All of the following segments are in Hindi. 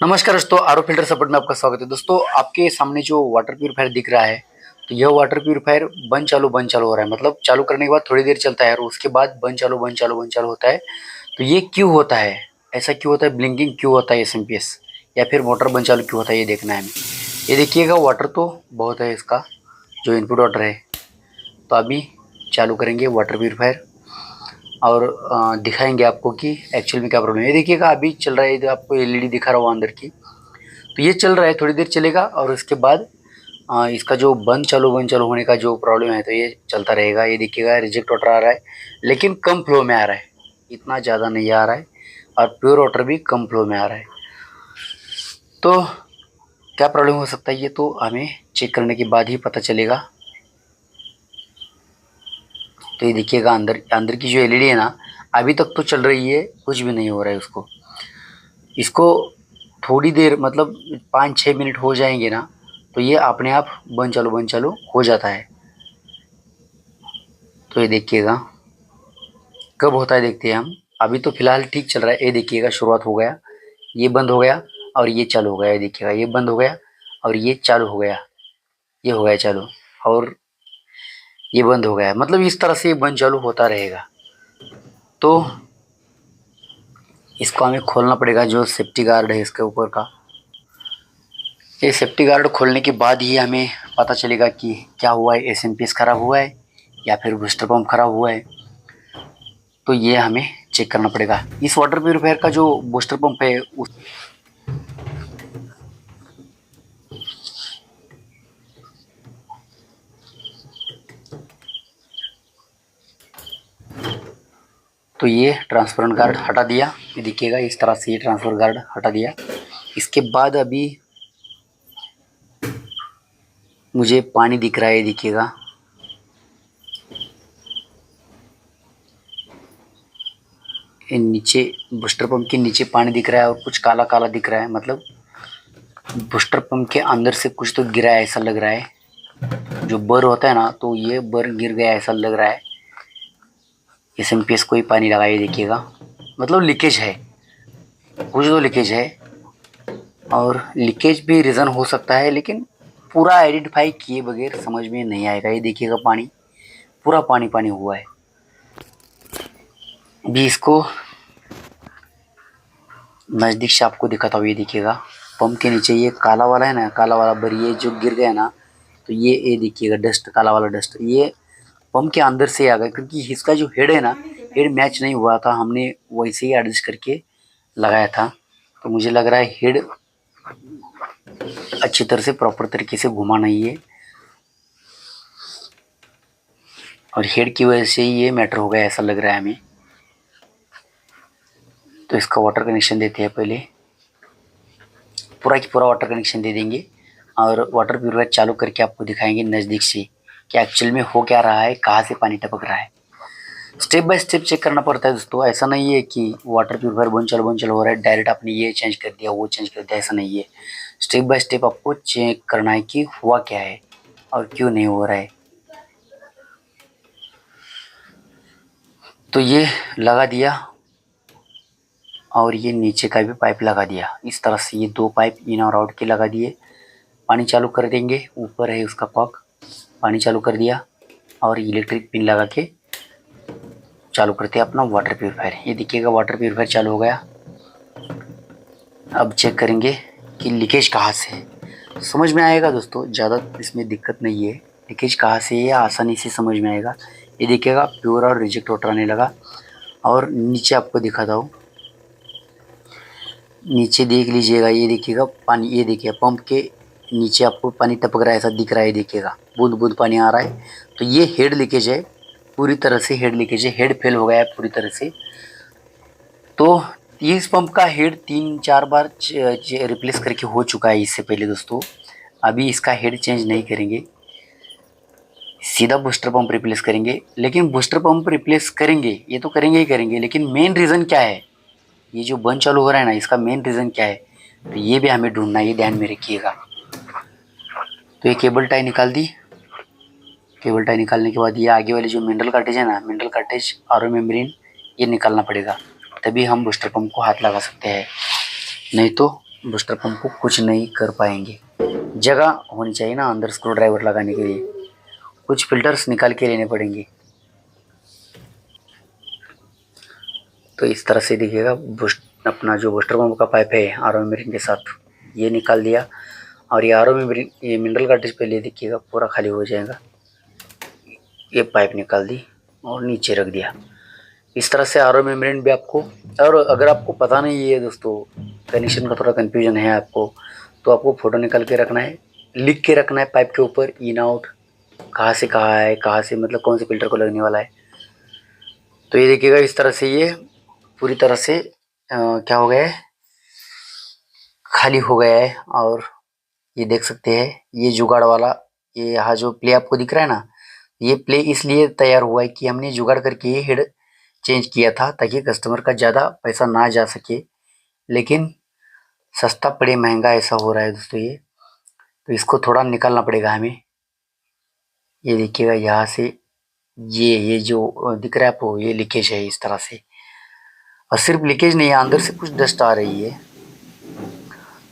नमस्कार दोस्तों, आरओ फिल्टर सपोर्ट में आपका स्वागत है। दोस्तों, आपके सामने जो वाटर प्यूरीफायर दिख रहा है, तो यह वाटर प्यूरीफायर बंद चालू हो रहा है। मतलब चालू करने के बाद थोड़ी देर चलता है और उसके बाद बंद चालू होता है। तो ये क्यों होता है? ऐसा क्यों होता है? ब्लिंकिंग क्यों होता है एसएमपीएस, या फिर मोटर बंद चालू क्यों होता है, ये देखना है हमें। ये देखिएगा, वाटर तो बहुत है इसका, जो इनपुट वाटर है। तो अभी चालू करेंगे वाटर प्यूरीफायर और दिखाएंगे आपको कि एक्चुअल में क्या प्रॉब्लम है। ये देखिएगा, अभी चल रहा है, इधर आपको एलईडी दिखा रहा होगा अंदर की। तो ये चल रहा है, थोड़ी देर चलेगा और उसके बाद इसका जो बंद चालू होने का जो प्रॉब्लम है, तो ये चलता रहेगा। ये देखिएगा, रिजेक्ट वाटर आ रहा है, लेकिन कम फ्लो में आ रहा है, इतना ज़्यादा नहीं आ रहा है। और प्योर वाटर भी कम फ्लो में आ रहा है। तो क्या प्रॉब्लम हो सकता है, ये तो हमें चेक करने के बाद ही पता चलेगा। तो ये देखिएगा, अंदर की जो एलईडी है ना, अभी तक तो चल रही है, कुछ भी नहीं हो रहा है उसको। इसको थोड़ी देर, मतलब 5-6 मिनट हो जाएंगे ना, तो ये अपने आप बंद चालू हो जाता है। तो ये देखिएगा, कब होता है देखते हैं हम। अभी तो फिलहाल ठीक चल रहा है। ये देखिएगा, शुरुआत हो गया, ये बंद हो गया और ये चालू हो गया। ये देखिएगा, ये बंद हो गया और ये चालू हो गया, ये हो गया चालू, और ये बंद हो गया। मतलब इस तरह से ये बंद चालू होता रहेगा। तो इसको हमें खोलना पड़ेगा, जो सेफ्टी गार्ड है इसके ऊपर का। ये सेफ्टी गार्ड खोलने के बाद ही हमें पता चलेगा कि क्या हुआ है, एसएमपीएस खराब हुआ है या फिर बूस्टर पंप खराब हुआ है। तो ये हमें चेक करना पड़ेगा। इस वाटर प्यूरीफायर का जो बूस्टर पंप है तो ये ट्रांसपेरेंट गार्ड हटा दिया। ये देखिएगा, इस तरह से ये ट्रांसफर गार्ड हटा दिया। इसके बाद अभी मुझे पानी दिख रहा है, देखिएगा, नीचे बूस्टर पंप के नीचे पानी दिख रहा है और कुछ काला काला दिख रहा है। मतलब बूस्टर पंप के अंदर से कुछ तो गिरा है, ऐसा लग रहा है। जो बर होता है ना, तो ये बर गिर गया ऐसा लग रहा है। एसएमपीएस को ही पानी लगाइए, देखिएगा, मतलब लीकेज है, कुछ तो लीकेज है। और लीकेज भी रीज़न हो सकता है, लेकिन पूरा आइडेंटिफाई किए बगैर समझ में नहीं आएगा। ये देखिएगा, पानी पूरा पानी पानी हुआ है। भी इसको नज़दीक से आपको दिखाता हूँ। ये देखिएगा, पंप के नीचे ये काला वाला है ना, काला वाला बर, ये जो गिर गया ना, तो ये देखिएगा, डस्ट, काला वाला डस्ट ये पंप के अंदर से आ गया। क्योंकि इसका जो हेड है ना, हेड मैच नहीं हुआ था, हमने वैसे ही एडजस्ट करके लगाया था। तो मुझे लग रहा है हेड अच्छी तरह से, प्रॉपर तरीके से घुमा नहीं है, और हेड की वजह से ही ये मैटर हो गया, ऐसा लग रहा है हमें। तो इसका वाटर कनेक्शन देते हैं पहले, पूरा की पूरा वाटर कनेक्शन दे देंगे और वाटर प्यूरीफायर चालू करके आपको दिखाएंगे नज़दीक से कि एक्चुअल में हो क्या रहा है, कहाँ से पानी टपक रहा है। स्टेप बाय स्टेप चेक करना पड़ता है दोस्तों। ऐसा नहीं है कि वाटर प्यूरीफायर बंद चालू हो रहा है, डायरेक्ट आपने ये चेंज कर दिया, वो चेंज कर दिया, ऐसा नहीं है। स्टेप बाय स्टेप आपको चेक करना है कि हुआ क्या है और क्यों नहीं हो रहा है। तो ये लगा दिया और ये नीचे का भी पाइप लगा दिया। इस तरह से ये 2 पाइप इन और आउट के लगा दिए। पानी चालू कर देंगे, ऊपर है उसका कॉक, पानी चालू कर दिया और इलेक्ट्रिक पिन लगा के चालू करते हैं अपना वाटर प्यूरीफायर। ये देखिएगा, वाटर प्यूरीफायर चालू हो गया। अब चेक करेंगे कि लीकेज कहाँ से है। समझ में आएगा दोस्तों, ज़्यादा इसमें दिक्कत नहीं है। लीकेज कहाँ से है आसानी से समझ में आएगा। ये देखिएगा, प्योर और रिजेक्ट वाटर आने लगा। और नीचे आपको दिखाता हूँ, नीचे देख लीजिएगा, ये देखिएगा पानी, ये देखिए पंप के नीचे आपको पानी टपक रहा है, ऐसा दिख रहा है। देखिएगा, बूंद बूंद पानी आ रहा है। तो ये हेड लीकेज है, पूरी तरह से हेड लीकेज है, हेड फेल हो गया है पूरी तरह से। तो इस पंप का हेड 3-4 बार रिप्लेस करके हो चुका है इससे पहले दोस्तों। अभी इसका हेड चेंज नहीं करेंगे, सीधा बूस्टर पंप रिप्लेस करेंगे। लेकिन बूस्टर पंप रिप्लेस करेंगे, ये तो करेंगे ही करेंगे, लेकिन मेन रीज़न क्या है, ये जो बंद चालू हो रहा है ना, इसका मेन रीज़न क्या है, तो ये भी हमें ढूंढना है, ये ध्यान में रखिएगा। तो ये केबल टाई निकाल दी। केबल टाई निकालने के बाद ये आगे वाली जो मिनरल कार्टेज है ना, मिनरल कार्टेज आरओ मेम्ब्रेन, ये निकालना पड़ेगा, तभी हम बूस्टर पंप को हाथ लगा सकते हैं, नहीं तो बूस्टर पंप को कुछ नहीं कर पाएंगे। जगह होनी चाहिए ना अंदर स्क्रू ड्राइवर लगाने के लिए, कुछ फिल्टर्स निकाल के लेने पड़ेंगे। तो इस तरह से देखिएगा अपना जो बूस्टर पंप का पाइप है आरओ मेम्ब्रेन के साथ ये निकाल दिया, और ये आरओ मेम्ब्रेन ये मिनरल कार्ट्रिज पे ले देखिएगा पूरा खाली हो जाएगा। ये पाइप निकाल दी और नीचे रख दिया। इस तरह से आरओ मेम्ब्रेन भी आपको, और अगर आपको पता नहीं है दोस्तों, कनेक्शन का थोड़ा कन्फ्यूजन है आपको, तो आपको फ़ोटो निकाल के रखना है, लिख के रखना है पाइप के ऊपर इन आउट कहाँ से कहाँ है, कहाँ से मतलब कौन से फिल्टर को लगने वाला है। तो ये देखिएगा इस तरह से ये पूरी तरह से क्या हो गया है, खाली हो गया है। और ये देख सकते हैं ये जुगाड़ वाला, ये यहाँ जो प्ले आपको दिख रहा है ना, ये प्ले इसलिए तैयार हुआ है कि हमने जुगाड़ करके ये हेड चेंज किया था ताकि कस्टमर का ज़्यादा पैसा ना जा सके, लेकिन सस्ता पड़े महंगा ऐसा हो रहा है दोस्तों ये। तो इसको थोड़ा निकालना पड़ेगा हमें। ये देखिएगा यहाँ से ये जो दिख रहा है आपको ये लीकेज है इस तरह से, और सिर्फ लीकेज नहीं है अंदर से कुछ डस्ट आ रही है।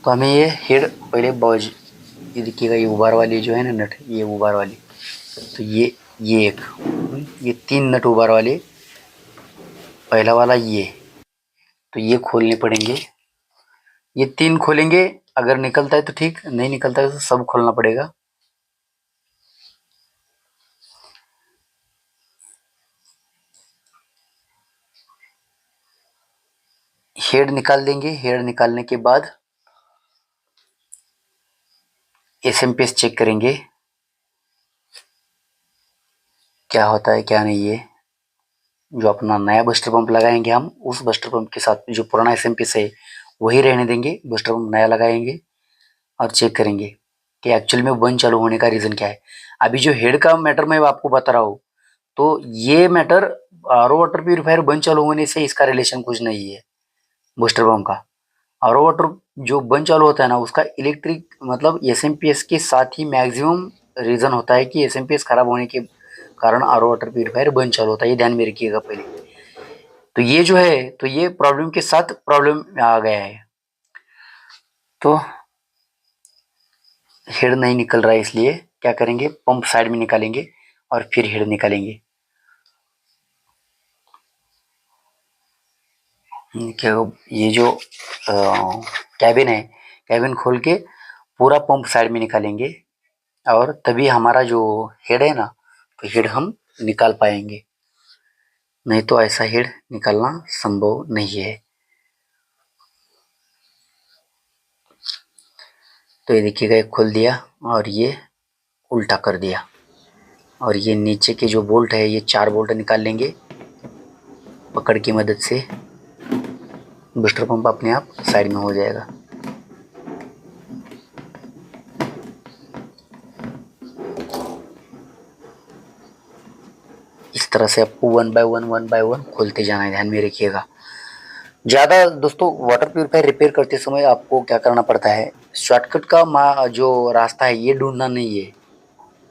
तो हमें ये हेड पहले बॉज, ये देखिएगा ये उबार वाली जो है ना नट, ये उबार वाली, तो ये एक ये 3 नट उबार वाले, पहला वाला ये, तो ये खोलने पड़ेंगे। ये 3 खोलेंगे, अगर निकलता है तो ठीक, नहीं निकलता है तो सब खोलना पड़ेगा। हेड निकाल देंगे। हेड निकालने के बाद एसएमपीएस चेक करेंगे क्या होता है क्या नहीं है। जो अपना नया बूस्टर पंप लगाएंगे हम, उस बूस्टर पंप के साथ जो पुराना एसएमपीएस है वही रहने देंगे, बूस्टर पंप नया लगाएंगे और चेक करेंगे कि एक्चुअल में बंद चालू होने का रीज़न क्या है। अभी जो हेड का मैटर मैं आपको बता रहा हूँ, तो ये मैटर आरओ वाटर प्यूरीफायर बंद चालू होने से इसका रिलेशन कुछ नहीं है बूस्टर पंप का। आरओ वाटर जो बंद चालू होता है ना, उसका इलेक्ट्रिक मतलब एसएमपीएस के साथ ही मैक्सिमम रीज़न होता है कि एसएमपीएस खराब होने के कारण आरओ वाटर प्यूरीफायर बंद चालू होता है, ये ध्यान में रखिएगा पहले। तो ये जो है, तो ये प्रॉब्लम के साथ प्रॉब्लम आ गया है, तो हेड नहीं निकल रहा है, इसलिए क्या करेंगे पंप साइड में निकालेंगे और फिर हेड निकालेंगे। क्या ये जो कैबिन है, कैबिन खोल के पूरा पंप साइड में निकालेंगे और तभी हमारा जो हेड है ना, तो हेड हम निकाल पाएंगे, नहीं तो ऐसा हेड निकालना संभव नहीं है। तो ये देखिएगा एक खोल दिया और ये उल्टा कर दिया, और ये नीचे के जो बोल्ट है ये 4 बोल्ट निकाल लेंगे पकड़ की मदद से। बूस्टर पंप अपने आप साइड में हो जाएगा। इस तरह से आपको 1 बाय 1 खोलते जाना है, ध्यान में रखिएगा। ज़्यादा दोस्तों वाटर प्यूरीफायर रिपेयर करते समय आपको क्या करना पड़ता है, शॉर्टकट का जो रास्ता है ये ढूंढना नहीं है।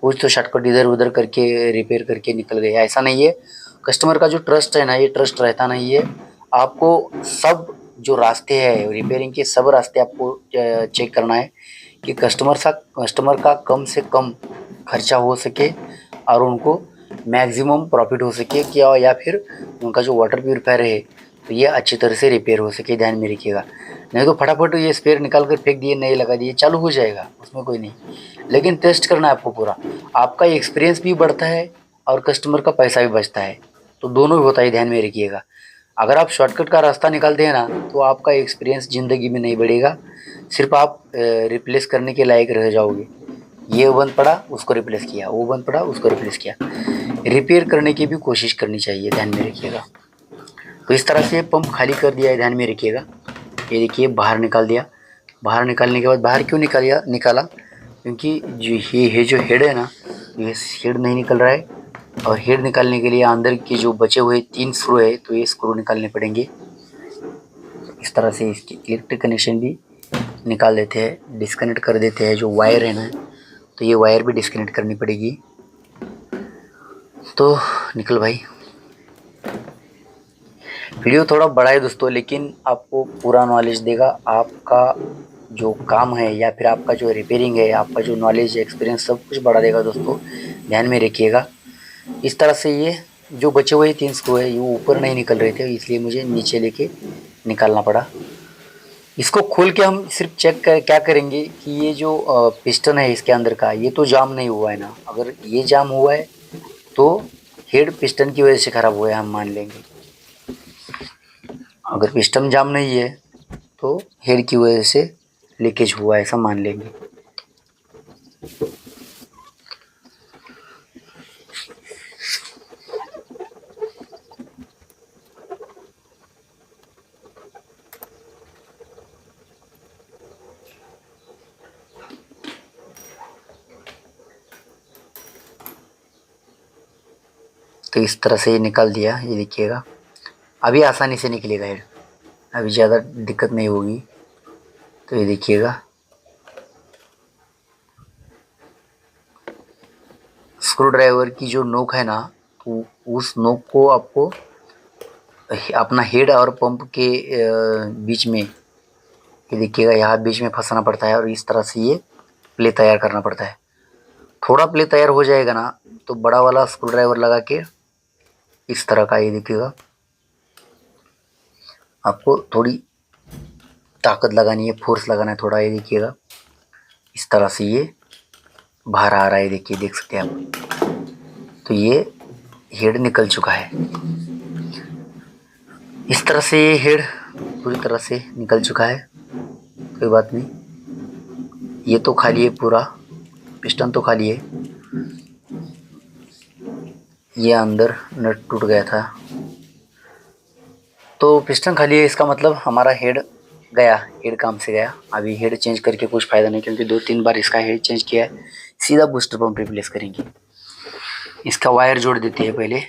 कुछ तो शॉर्टकट इधर उधर करके रिपेयर करके निकल गए, ऐसा नहीं है। कस्टमर का जो ट्रस्ट है ना, ये ट्रस्ट रहता नहीं है। आपको सब जो रास्ते हैं रिपेयरिंग के, सब रास्ते आपको चेक करना है कि कस्टमर का कम से कम खर्चा हो सके और उनको मैक्सिमम प्रॉफिट हो सके क्या, या फिर उनका जो वाटर प्यूरीफायर है तो ये अच्छी तरह से रिपेयर हो सके, ध्यान में रखिएगा। नहीं तो फटाफट ये स्पेयर निकाल कर फेंक दिए, नए लगा दिए, चालू हो जाएगा, उसमें कोई नहीं। लेकिन टेस्ट करना है आपको पूरा, आपका एक्सपीरियंस भी बढ़ता है और कस्टमर का पैसा भी बचता है, तो दोनों ही होता है, ध्यान में रखिएगा। अगर आप शॉर्टकट का रास्ता निकालते हैं ना, तो आपका एक्सपीरियंस ज़िंदगी में नहीं बढ़ेगा, सिर्फ आप रिप्लेस करने के लायक रह जाओगे। ये बंद पड़ा उसको रिप्लेस किया, वो बंद पड़ा उसको रिप्लेस किया। रिपेयर करने की भी कोशिश करनी चाहिए, ध्यान में रखिएगा। तो इस तरह से पंप खाली कर दिया है, ध्यान में रखिएगा। ये देखिए बाहर निकाल दिया। बाहर निकालने के बाद, बाहर क्यों निकाला, क्योंकि जो ये जो हेड है ना, ये हेड नहीं निकल रहा है, और हेड निकालने के लिए अंदर के जो बचे हुए 3 स्क्रू है, तो ये स्क्रू निकालने पड़ेंगे। इस तरह से इसकी इलेक्ट्रिक कनेक्शन भी निकाल देते हैं, डिस्कनेक्ट कर देते हैं। जो वायर है ना, तो ये वायर भी डिस्कनेक्ट करनी पड़ेगी। तो निकल भाई, वीडियो थोड़ा बड़ा है दोस्तों, लेकिन आपको पूरा नॉलेज देगा। आपका जो काम है या फिर आपका जो रिपेयरिंग है, आपका जो नॉलेज एक्सपीरियंस सब कुछ बढ़ा देगा दोस्तों, ध्यान में रखिएगा। इस तरह से ये जो बचे हुए 3 स्क्रू है ये ऊपर नहीं निकल रहे थे, इसलिए मुझे नीचे लेके निकालना पड़ा। इसको खोल के हम सिर्फ चेक कर क्या करेंगे कि ये जो पिस्टन है इसके अंदर का, ये तो जाम नहीं हुआ है ना। अगर ये जाम हुआ है तो हेड पिस्टन की वजह से खराब हुआ है, हम मान लेंगे। अगर पिस्टन जाम नहीं है तो हेड की वजह से लीकेज हुआ है, ऐसा मान लेंगे। तो इस तरह से ये निकाल दिया, ये देखिएगा। अभी आसानी से निकलेगा हेड, अभी ज़्यादा दिक्कत नहीं होगी। तो ये देखिएगा, स्क्रू ड्राइवर की जो नोक है ना, तो उस नोक को आपको अपना हेड और पंप के बीच में, ये देखिएगा, यहाँ बीच में फंसाना पड़ता है और इस तरह से ये प्ले तैयार करना पड़ता है। थोड़ा प्ले तैयार हो जाएगा ना तो बड़ा वाला स्क्रू ड्राइवर लगा के इस तरह का, ये देखिएगा, आपको थोड़ी ताकत लगानी है, फोर्स लगाना है थोड़ा। ये देखिएगा इस तरह से ये बाहर आ रहा है, देखिए, देख सकते हैं आप। तो ये हेड निकल चुका है। इस तरह से ये हेड पूरी तरह से निकल चुका है, कोई बात नहीं। ये तो खाली है, पूरा पिस्टन तो खाली है। ये अंदर नट टूट गया था, तो पिस्टन खाली है, इसका मतलब हमारा हेड गया, हेड काम से गया। अभी हेड चेंज करके कुछ फ़ायदा नहीं, क्योंकि 2-3 बार इसका हेड चेंज किया है। सीधा बूस्टर पंप रिप्लेस करेंगे। इसका वायर जोड़ देते हैं पहले,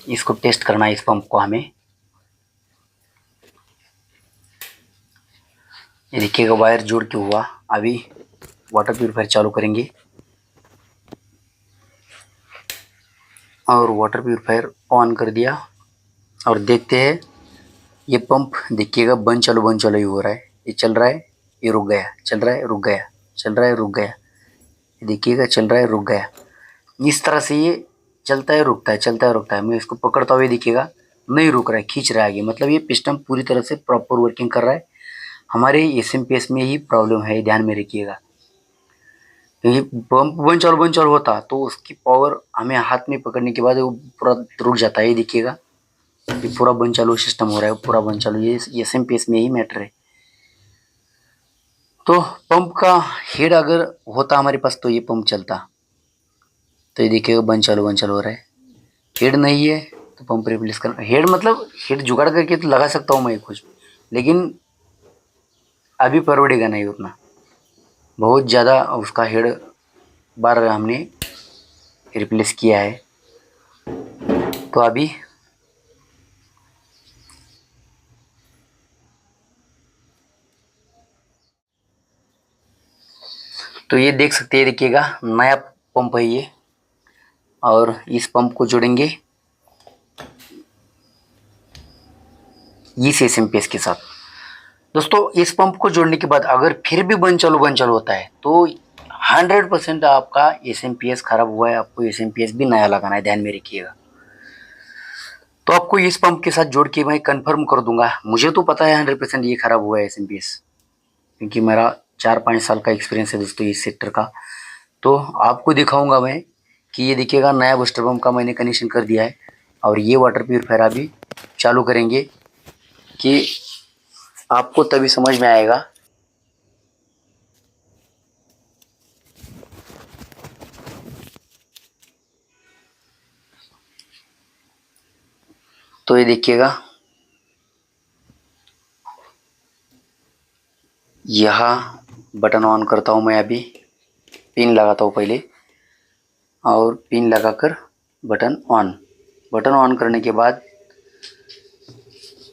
इसको टेस्ट करना है इस पंप को हमें। ये देखिएगा वायर जोड़ के हुआ। अभी वाटर प्यूरीफायर चालू करेंगे और वाटर प्यूरीफायर ऑन कर दिया और देखते हैं। ये पंप देखिएगा बंद चालू ही हो रहा है। ये चल रहा है, ये रुक गया, चल रहा है, रुक गया, चल रहा है, रुक गया। ये देखिएगा चल रहा है, रुक गया। इस तरह से ये चलता है, रुकता है, चलता है, रुकता है। मैं इसको पकड़ता हुए देखिएगा, नहीं रुक रहा है, खींच रहा है आगे। मतलब ये पिस्टन पूरी तरह से प्रॉपर वर्किंग कर रहा है। हमारे एसएमपीएस में ही प्रॉब्लम है, ध्यान में रखिएगा। क्योंकि पंप बंद चालू होता तो उसकी पावर हमें हाथ में पकड़ने के बाद वो पूरा रुक जाता है। ये देखिएगा, ये पूरा बंद चालू सिस्टम हो रहा है, पूरा बंद चालू। ये एसएमपीएस में ही मैटर है। तो पंप का हेड अगर होता हमारे पास तो ये पंप चलता। तो ये देखिएगा बंद चालू हो रहा है। हेड नहीं है तो पंप रिप्लेस करना। हेड मतलब हेड जुगाड़ करके तो लगा सकता हूँ मैं कुछ, लेकिन अभी परवड़ेगा नहीं उतना। बहुत ज़्यादा उसका हेड बार हमने रिप्लेस किया है। तो अभी तो ये देख सकते हैं, देखिएगा नया पंप है ये। और इस पंप को जोड़ेंगे इस एसएमपीएस के साथ। दोस्तों इस पंप को जोड़ने के बाद अगर फिर भी बंद चालू होता है तो 100% आपका एसएमपीएस खराब हुआ है। आपको एसएमपीएस भी नया लगाना है, ध्यान में रखिएगा। तो आपको इस पंप के साथ जोड़ के मैं कंफर्म कर दूंगा। मुझे तो पता है 100% ये खराब हुआ है एसएमपीएस, क्योंकि मेरा 4-5 साल का एक्सपीरियंस है दोस्तों इस सेक्टर का। तो आपको दिखाऊंगा मैं कि ये देखिएगा नया बूस्टर पंप का मैंने कनेक्शन कर दिया है। और ये वाटर प्यूरीफायर अभी चालू करेंगे कि आपको तभी समझ में आएगा। तो ये देखिएगा, यहाँ बटन ऑन करता हूँ मैं। अभी पिन लगाता हूँ पहले, और पिन लगाकर बटन ऑन करने के बाद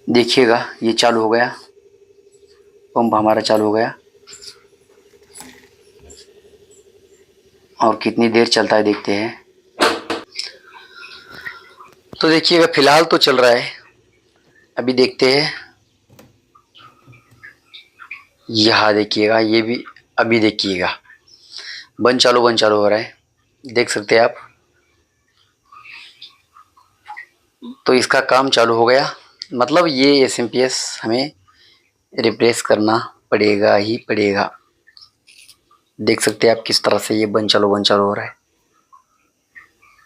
देखिएगा ये चालू हो गया, पंप हमारा चालू हो गया। और कितनी देर चलता है देखते हैं। तो देखिएगा फिलहाल तो चल रहा है, अभी देखते हैं। यहाँ देखिएगा, ये भी अभी देखिएगा बंद चालू हो रहा है, देख सकते हैं आप। तो इसका काम चालू हो गया, मतलब ये एसएमपीएस हमें रिप्लेस करना पड़ेगा ही पड़ेगा। देख सकते हैं आप किस तरह से ये बंद चालू हो रहा है।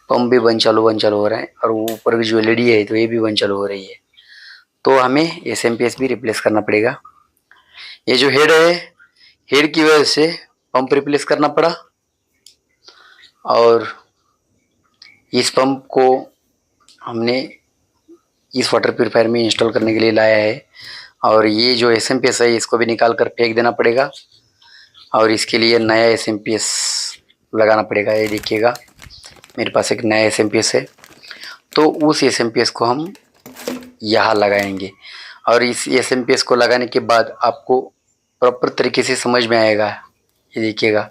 पंप भी बंद चालू हो रहा है, और ऊपर की जो एलईडी है तो ये भी बंद चालू हो रही है। तो हमें एसएमपीएस भी रिप्लेस करना पड़ेगा। ये जो हेड है, हेड की वजह से पंप रिप्लेस करना पड़ा, और इस पंप को हमने इस वाटर प्यूरिफायर में इंस्टॉल करने के लिए लाया है। और ये जो एसएमपीएस है इसको भी निकाल कर फेंक देना पड़ेगा, और इसके लिए नया एसएमपीएस लगाना पड़ेगा। ये देखिएगा मेरे पास एक नया एसएमपीएस है, तो उस एसएमपीएस को हम यहाँ लगाएंगे। और इस एसएमपीएस को लगाने के बाद आपको प्रॉपर तरीके से समझ में आएगा, ये देखिएगा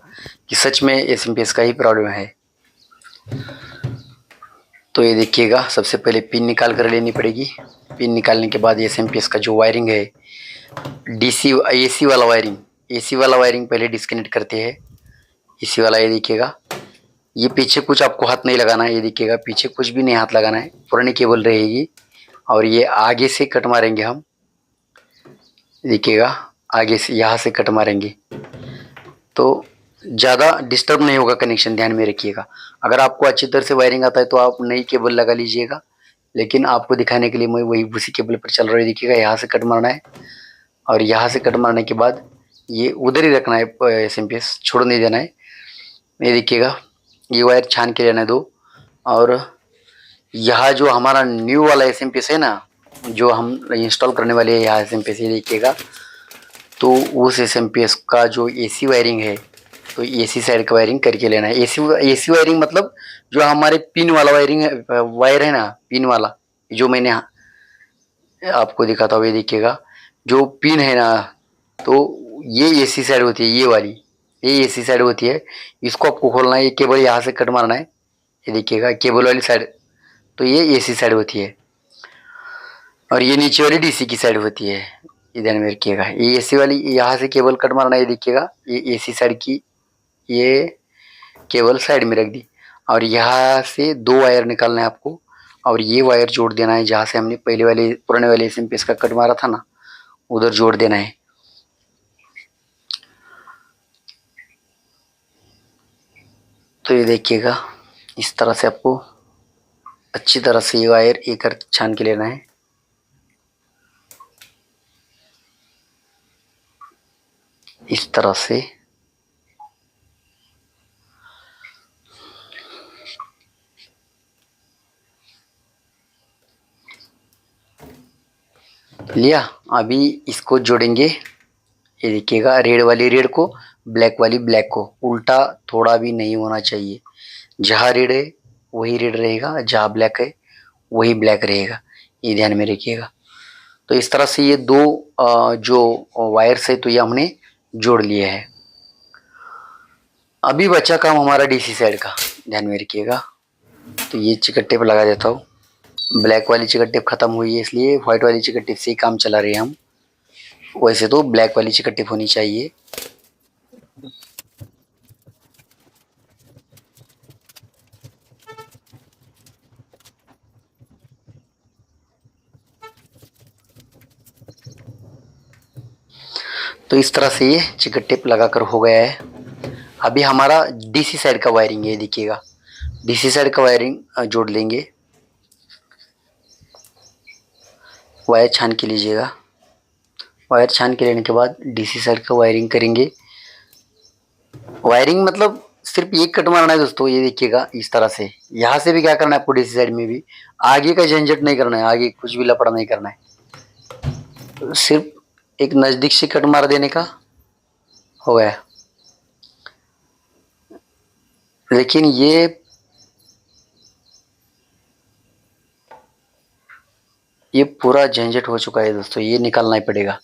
कि सच में एसएमपीएस का ही प्रॉब्लम है। तो ये देखिएगा, सबसे पहले पिन निकाल कर लेनी पड़ेगी। पिन निकालने के बाद एसएमपीएस का जो वायरिंग है, एसी वाला वायरिंग पहले डिस्कनेक्ट करते हैं। एसी वाला ये देखिएगा, ये पीछे कुछ आपको हाथ नहीं लगाना है। ये देखिएगा पीछे कुछ भी नहीं हाथ लगाना है, पुरानी केबल रहेगी। और ये आगे से कट मारेंगे हम, देखिएगा आगे से यहाँ से कट मारेंगे, तो ज़्यादा डिस्टर्ब नहीं होगा कनेक्शन, ध्यान में रखिएगा। अगर आपको अच्छी तरह से वायरिंग आता है तो आप नई केबल लगा लीजिएगा, लेकिन आपको दिखाने के लिए मैं वही उसी केबल पर चल रहा है। देखिएगा यहाँ से कट मारना है, और यहाँ से कट मारने के बाद ये उधर ही रखना है, एसएमपीएस छोड़ नहीं देना है। ये देखिएगा ये वायर छान के लेना है दो। और यहाँ जो हमारा न्यू वाला एसएमपीएस है ना, जो हम इंस्टॉल करने वाले हैं यहाँ एसएमपीएस, ये देखिएगा, तो उस एसएमपीएस का जो एसी वायरिंग है, तो एसी साइड का वायरिंग करके लेना है। एसी वायरिंग मतलब जो हमारे पिन वाला वायरिंग है, वायर है ना पिन वाला, जो मैंने आपको दिखाता हूँ। ये देखिएगा जो पिन है ना, तो ये एसी साइड होती है, ये वाली ये एसी साइड होती है। इसको आपको खोलना है, ये केबल यहाँ से कट मारना है। ये देखिएगा केबल वाली साइड, तो ये एसी साइड होती है, और ये नीचे वाली डीसी की साइड होती है। ये ध्यान में रखिएगा, ये एसी वाली यहाँ से केबल कट मारना है। ये देखिएगा ये एसी साइड की ये केबल साइड में रख दी, और यहाँ से दो वायर निकालना है आपको, और ये वायर जोड़ देना है जहाँ से हमने पहले वाले पुराने वाले एसएमपीएस का कट मारा था ना, उधर जोड़ देना है। तो ये देखिएगा इस तरह से आपको अच्छी तरह से ये वायर एक छान के लेना है। इस तरह से लिया। अभी इसको जोड़ेंगे। ये देखिएगा रेड वाली रेड को, ब्लैक वाली ब्लैक को, उल्टा थोड़ा भी नहीं होना चाहिए। जहाँ रेड है वही रेड रहेगा, जहाँ ब्लैक है वही ब्लैक रहेगा, ये ध्यान में रखिएगा। तो इस तरह से ये दो जो वायर्स है तो ये हमने जोड़ लिए है। अभी बचा काम हमारा डीसी साइड का, ध्यान में रखिएगा। तो ये चिकट टेप लगा देता हूँ। ब्लैक वाली चिकट टेप खत्म हुई है, इसलिए व्हाइट वाली चिकट टेप से ही काम चला रहे हैं हम। वैसे तो ब्लैक वाली चिकट टेप होनी चाहिए। तो इस तरह से ये चिकट टेप लगाकर हो गया है। अभी हमारा डीसी साइड का वायरिंग है, देखिएगा डीसी साइड का वायरिंग जोड़ लेंगे। वायर छान के लीजिएगा। वायर छान के लेने के बाद डीसी साइड का वायरिंग करेंगे। वायरिंग मतलब सिर्फ एक कट मारना है दोस्तों। ये देखिएगा इस तरह से, यहाँ से भी क्या करना है आपको, डीसी साइड में भी आगे का झंझट नहीं करना है, आगे कुछ भी लपड़ा नहीं करना है, सिर्फ एक नजदीक से कट मार देने का हो गया। लेकिन ये पूरा झंझट हो चुका है दोस्तों, ये निकालना ही पड़ेगा।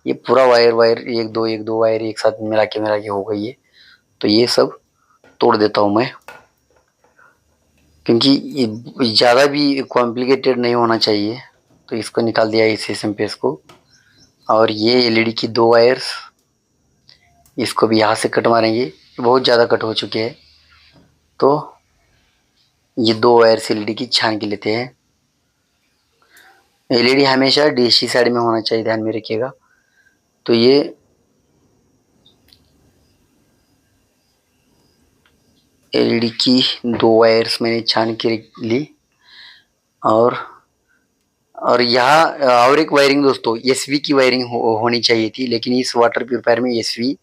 ये पूरा वायर एक दो वायर एक साथ मिला के हो गई है। तो ये सब तोड़ देता हूँ मैं, क्योंकि ये ज़्यादा भी कॉम्प्लिकेटेड नहीं होना चाहिए। तो इसको निकाल दिया इस एसएमपीएस को। और ये एलईडी की 2 वायर्स, इसको भी यहाँ से कट मारेंगे, बहुत ज़्यादा कट हो चुके हैं। तो ये 2 वायर्स एलईडी की छान के लेते हैं। एलईडी हमेशा डीसी साइड में होना चाहिए, ध्यान में रखिएगा। तो ये एलईडी की 2 वायर्स मैंने छान के ली। और यहाँ और एक वायरिंग दोस्तों, एसवी की वायरिंग होनी चाहिए थी, लेकिन इस वाटर प्यूरिफायर में एसवी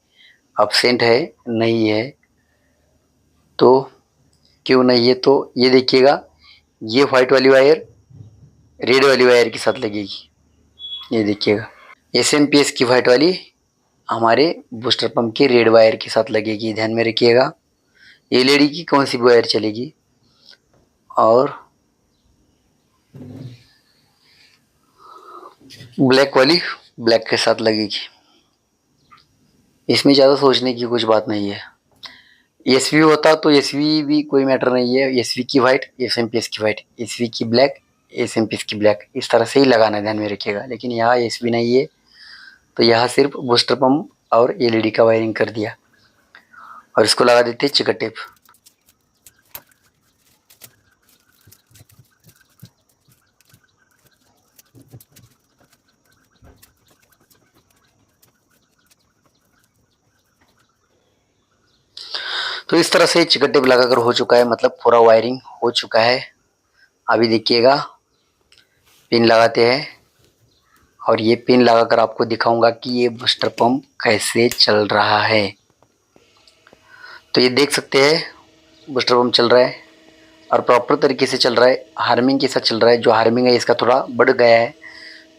अब्सेंट है, नहीं है। तो क्यों नहीं है, तो ये देखिएगा, ये व्हाइट वाली वायर रेड वाली वायर के साथ लगेगी। ये देखिएगा, एसएमपीएस की व्हाइट वाली हमारे बूस्टर पंप के रेड वायर के साथ लगेगी, ध्यान में रखिएगा। एलईडी की कौन सी वायर चलेगी, और ब्लैक वाली ब्लैक के साथ लगेगी। इसमें ज़्यादा सोचने की कुछ बात नहीं है। एसवी होता तो एसवी भी कोई मैटर नहीं है, एसवी की वाइट एसएमपीएस की वाइट, एसवी की ब्लैक एसएमपीएस की ब्लैक, इस तरह से ही लगाना है, ध्यान में रखिएगा। लेकिन यहाँ एसवी नहीं है, तो यहाँ सिर्फ बूस्टर पंप और एलईडी का वायरिंग कर दिया। और इसको लगा देते हैं चिकट टेप। तो इस तरह से चिकट टेप लगाकर हो चुका है, मतलब पूरा वायरिंग हो चुका है। अभी देखिएगा, पिन लगाते हैं, और ये पिन लगाकर आपको दिखाऊंगा कि ये बूस्टर पंप कैसे चल रहा है। तो ये देख सकते हैं बूस्टर पंप चल रहा है, और प्रॉपर तरीके से चल रहा है, हार्मिंग के साथ चल रहा है। जो हार्मिंग है इसका थोड़ा बढ़ गया है,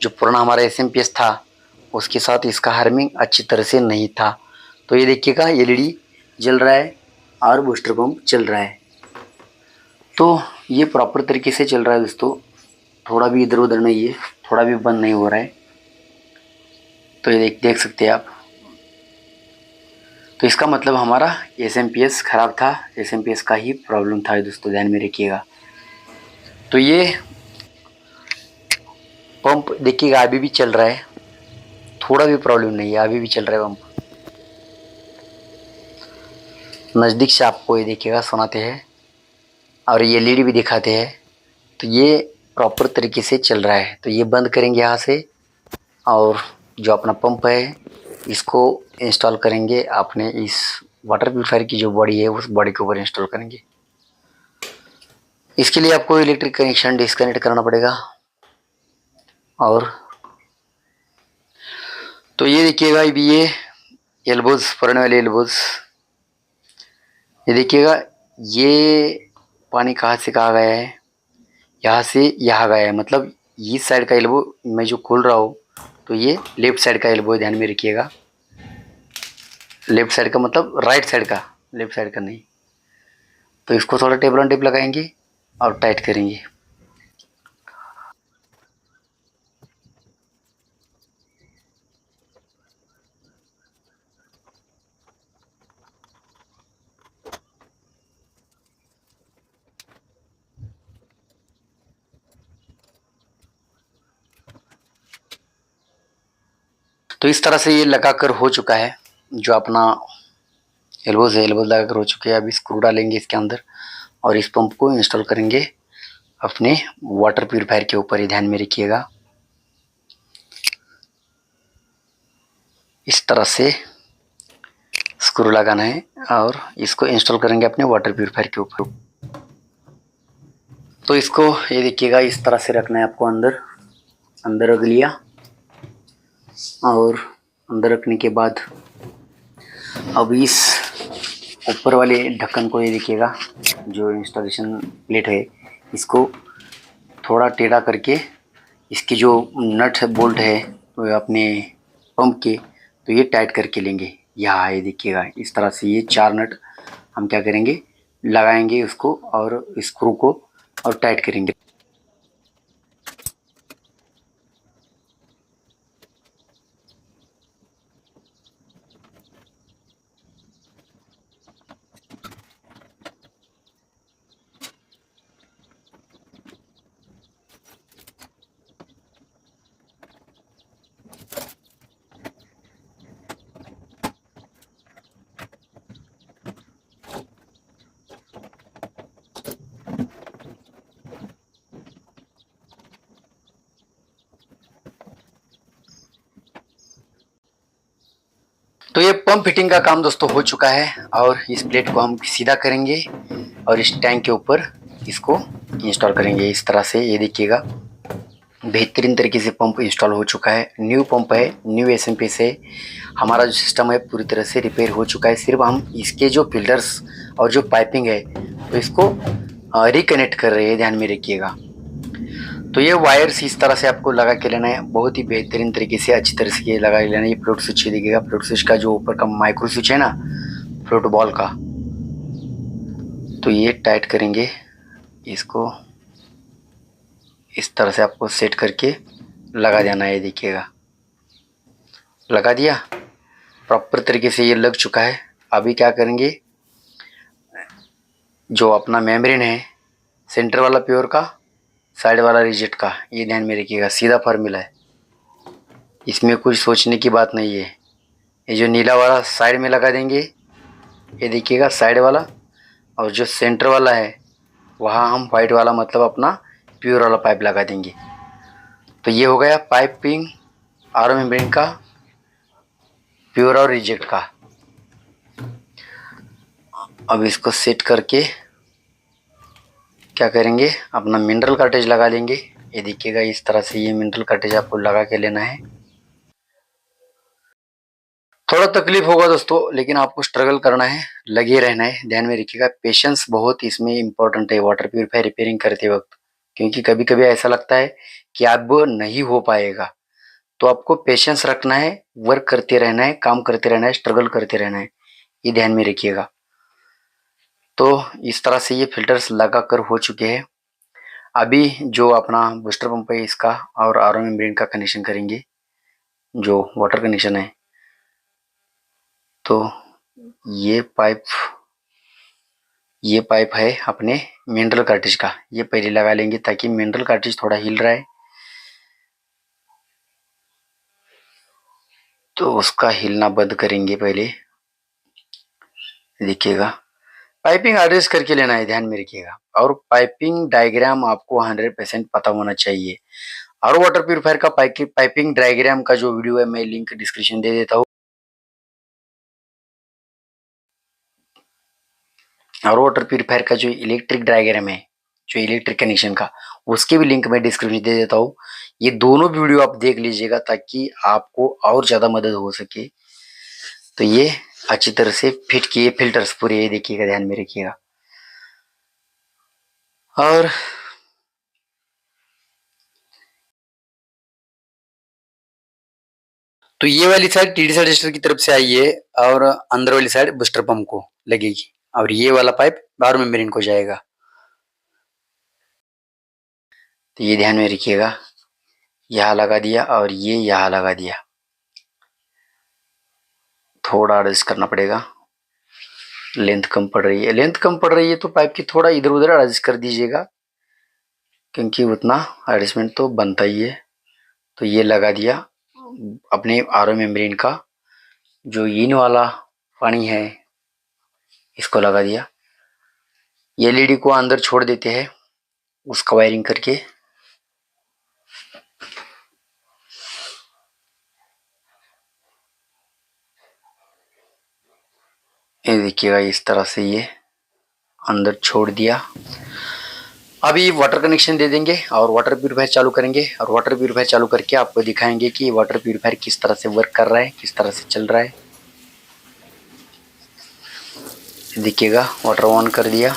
जो पुराना हमारा एसएमपीएस था उसके साथ इसका हार्मिंग अच्छी तरह से नहीं था। तो ये देखिएगा, एलईडी जल रहा है और बूस्टर पंप चल रहा है। तो ये प्रॉपर तरीके से चल रहा है दोस्तों, थोड़ा भी इधर उधर नहीं है, थोड़ा भी बंद नहीं हो रहा है। तो ये देख सकते हैं आप। तो इसका मतलब हमारा एसएमपीएस खराब था, एसएमपीएस का ही प्रॉब्लम था दोस्तों, ध्यान में रखिएगा। तो ये पंप देखिएगा अभी भी चल रहा है, थोड़ा भी प्रॉब्लम नहीं है, अभी भी चल रहा है पंप। नज़दीक से आपको ये देखिएगा सुनाते हैं, और ये एलईडी भी दिखाते हैं। तो ये प्रॉपर तरीके से चल रहा है। तो ये बंद करेंगे यहाँ से, और जो अपना पंप है इसको इंस्टॉल करेंगे अपने इस वाटर प्यूरिफायर की जो बॉडी है उस बॉडी के ऊपर इंस्टॉल करेंगे। इसके लिए आपको इलेक्ट्रिक कनेक्शन डिस्कनेक्ट करना पड़ेगा। और तो ये देखिएगा, अभी ये एल्बोज, पुराने वाले एल्बोज, ये देखिएगा, ये पानी कहाँ से कहाँ गया है, यहाँ से यहाँ गया है। मतलब इस साइड का एल्बो मैं जो खोल रहा हूँ, तो ये लेफ्ट साइड का एल्बो है, ध्यान में रखिएगा। लेफ्ट साइड का मतलब राइट साइड का, लेफ्ट साइड का नहीं। तो इसको थोड़ा टेप ऑन टेप लगाएंगे और टाइट करेंगे। तो इस तरह से ये लगाकर हो चुका है, जो अपना एल्बोज है, एल्बोज लगाकर हो चुके हैं। अभी स्क्रू डालेंगे इसके अंदर, और इस पंप को इंस्टॉल करेंगे अपने वाटर प्यूरिफायर के ऊपर ही, ध्यान में रखिएगा। इस तरह से स्क्रू लगाना है, और इसको इंस्टॉल करेंगे अपने वाटर प्यूरिफायर के ऊपर। तो इसको ये देखिएगा, इस तरह से रखना है आपको, अंदर अंदर रख लिया। और अंदर रखने के बाद अब इस ऊपर वाले ढक्कन को ये देखिएगा, जो इंस्टॉलेशन प्लेट है इसको थोड़ा टेढ़ा करके, इसके जो नट बोल्ट है तो अपने पंप के, तो ये टाइट करके लेंगे। यहाँ ये देखिएगा, इस तरह से ये 4 नट हम क्या करेंगे, लगाएंगे उसको और स्क्रू को, और टाइट करेंगे। तो ये पंप फिटिंग का काम दोस्तों हो चुका है और इस प्लेट को हम सीधा करेंगे और इस टैंक के ऊपर इसको इंस्टॉल करेंगे इस तरह से। ये देखिएगा बेहतरीन तरीके से पंप इंस्टॉल हो चुका है। न्यू पंप है, न्यू एसएमपी से हमारा जो सिस्टम है पूरी तरह से रिपेयर हो चुका है। सिर्फ हम इसके जो फिल्टर्स और जो पाइपिंग है तो इसको रिकनेक्ट कर रहे हैं, ध्यान में रखिएगा। तो ये वायर्स इस तरह से आपको लगा के लेना है, बहुत ही बेहतरीन तरीके से अच्छी तरह से ये लगा के लेना है। ये फ्लूट स्विच दिखेगा, फ्लूट स्विच का जो ऊपर का माइक्रो स्विच है ना फ्लूट बॉल का, तो ये टाइट करेंगे इसको इस तरह से आपको सेट करके लगा देना है। देखिएगा लगा दिया, प्रॉपर तरीके से ये लग चुका है। अभी क्या करेंगे, जो अपना मेम्ब्रेन है सेंटर वाला प्योर का, साइड वाला रिजेक्ट का, ये ध्यान में रखिएगा, सीधा फार्मूला है, इसमें कुछ सोचने की बात नहीं है। ये जो नीला वाला साइड में लगा देंगे, ये देखिएगा साइड वाला, और जो सेंटर वाला है वहाँ हम वाइट वाला मतलब अपना प्योर वाला पाइप लगा देंगे। तो ये हो गया पाइपिंग आरओ मेम्ब्रेन का, प्योर और रिजेक्ट का। अब इसको सेट करके क्या करेंगे, अपना मिनरल कार्टेज लगा लेंगे। ये देखिएगा इस तरह से ये मिनरल कार्टेज आपको लगा के लेना है। थोड़ा तकलीफ होगा दोस्तों, लेकिन आपको स्ट्रगल करना है, लगे रहना है, ध्यान में रखिएगा। पेशेंस बहुत इसमें इम्पोर्टेंट है वाटर प्यूरिफायर रिपेयरिंग करते वक्त, क्योंकि कभी कभी ऐसा लगता है कि अब नहीं हो पाएगा। तो आपको पेशेंस रखना है, वर्क करते रहना है, काम करते रहना है, स्ट्रगल करते रहना है, ये ध्यान में रखिएगा। तो इस तरह से ये फिल्टर्स लगा कर हो चुके हैं। अभी जो अपना बूस्टर पंप है इसका और आरओ मेम्ब्रेन का कनेक्शन करेंगे, जो वाटर कनेक्शन है। तो ये पाइप है अपने मिनरल कार्ट्रिज का, ये पहले लगा लेंगे ताकि मिनरल कार्ट्रिज थोड़ा हिल रहा है तो उसका हिलना बंद करेंगे पहले। देखिएगा पाइपिंग एडजस्ट करके लेना है, ध्यान में रखिएगा। और पाइपिंग डायग्राम आपको 100% पता होना चाहिए। और वाटर प्यूरिफायर का पाइपिंग डायग्राम का जो वीडियो है मैं लिंक डिस्क्रिप्शन दे देता हूँ, और वाटर प्यूरिफायर का जो इलेक्ट्रिक डायग्राम है, जो इलेक्ट्रिक कनेक्शन का, उसके भी लिंक मैं डिस्क्रिप्शन दे देता हूँ। ये दोनों वीडियो आप देख लीजिएगा ताकि आपको और ज़्यादा मदद हो सके। तो ये अच्छी तरह से फिट किए फिल्टर्स पूरे, ये देखिएगा, ध्यान में रखिएगा। और तो ये वाली साइड टीडीएस एडजस्टर की तरफ से आई है और अंदर वाली साइड बूस्टर पंप को लगेगी, और ये वाला पाइप बार मेम्ब्रेन को जाएगा। तो ये ध्यान में रखिएगा, यहाँ लगा दिया और ये यहाँ लगा दिया। थोड़ा एडजस्ट करना पड़ेगा, लेंथ कम पड़ रही है तो पाइप की थोड़ा इधर उधर एडजस्ट कर दीजिएगा, क्योंकि उतना एडजस्टमेंट तो बनता ही है। तो ये लगा दिया अपने आरओ मेम्ब्रेन का, जो इन वाला पानी है इसको लगा दिया। ये एलईडी को अंदर छोड़ देते हैं उसका वायरिंग करके। ये देखिएगा इस तरह से ये अंदर छोड़ दिया। अभी वाटर कनेक्शन दे देंगे और वाटर प्यूरिफायर चालू करेंगे, और वाटर प्यूरिफायर चालू करके आपको दिखाएंगे कि वाटर प्यूरिफायर किस तरह से वर्क कर रहा है, किस तरह से चल रहा है। देखिएगा वाटर ऑन कर दिया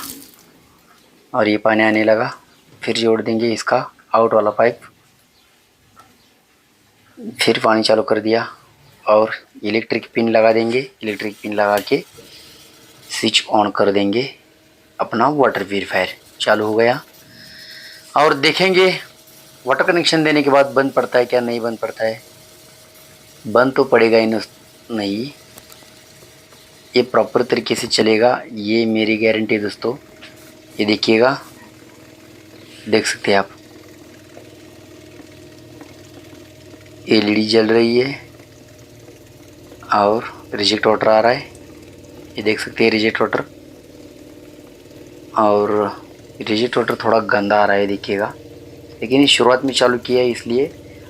और ये पानी आने लगा। फिर जोड़ देंगे इसका आउट वाला पाइप, फिर पानी चालू कर दिया और इलेक्ट्रिक पिन लगा देंगे। इलेक्ट्रिक पिन लगा के स्विच ऑन कर देंगे, अपना वाटर प्यूरिफायर चालू हो गया। और देखेंगे वाटर कनेक्शन देने के बाद बंद पड़ता है क्या, नहीं बंद पड़ता है। बंद तो पड़ेगा ही नहीं, ये प्रॉपर तरीके से चलेगा, ये मेरी गारंटी है दोस्तों। ये देखिएगा, देख सकते हैं आप, एलईडी जल रही है और रिजेक्ट वाटर आ रहा है, ये देख सकते हैं रिजेक्ट वाटर। और रिजेक्ट वाटर थोड़ा गंदा आ रहा है देखिएगा, लेकिन शुरुआत में चालू किया है इसलिए।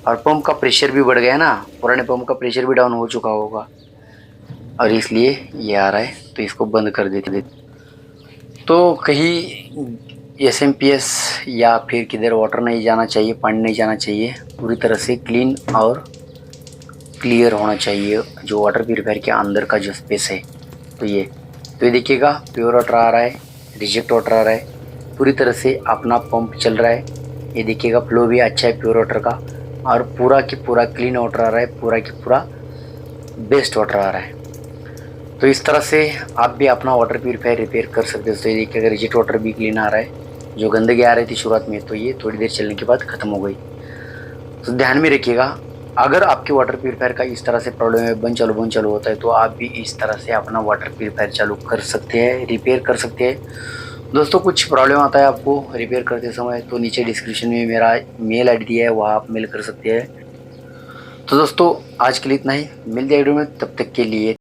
और पंप का प्रेशर भी बढ़ गया ना, पुराने पंप का प्रेशर भी डाउन हो चुका होगा, और इसलिए ये आ रहा है, तो इसको बंद कर देते। तो कहीं एसएमपीएस या फिर किधर वाटर नहीं जाना चाहिए, पानी नहीं जाना चाहिए, पूरी तरह से क्लीन और क्लियर होना चाहिए जो वाटर प्यूरीफायर के अंदर का जो स्पेस है। तो ये देखिएगा, प्योर वाटर आ रहा है, रिजेक्ट वाटर आ रहा है, पूरी तरह से अपना पंप चल रहा है। ये देखिएगा, फ्लो भी अच्छा है प्योर वाटर का, और पूरा की पूरा क्लीन वाटर आ रहा है, पूरा की पूरा बेस्ट वाटर आ रहा है। तो इस तरह से आप भी अपना वाटर प्यूरीफायर रिपेयर कर सकते हो। तो ये देखिएगा, रिजेक्ट वाटर भी क्लीन आ रहा है, जो गंदगी आ रही थी शुरुआत में, तो ये थोड़ी देर चलने के बाद ख़त्म हो गई। तो ध्यान में रखिएगा, अगर आपके वाटर प्यूरीफायर का इस तरह से प्रॉब्लम है, बंद चालू होता है, तो आप भी इस तरह से अपना वाटर प्यूरीफायर चालू कर सकते हैं, रिपेयर कर सकते हैं। दोस्तों, कुछ प्रॉब्लम आता है आपको रिपेयर करते समय, तो नीचे डिस्क्रिप्शन में मेरा मेल आईडी दिया है, वहाँ आप मेल कर सकते हैं। तो दोस्तों, आज के लिए इतना ही, मिलते हैं वीडियो में, तब तक के लिए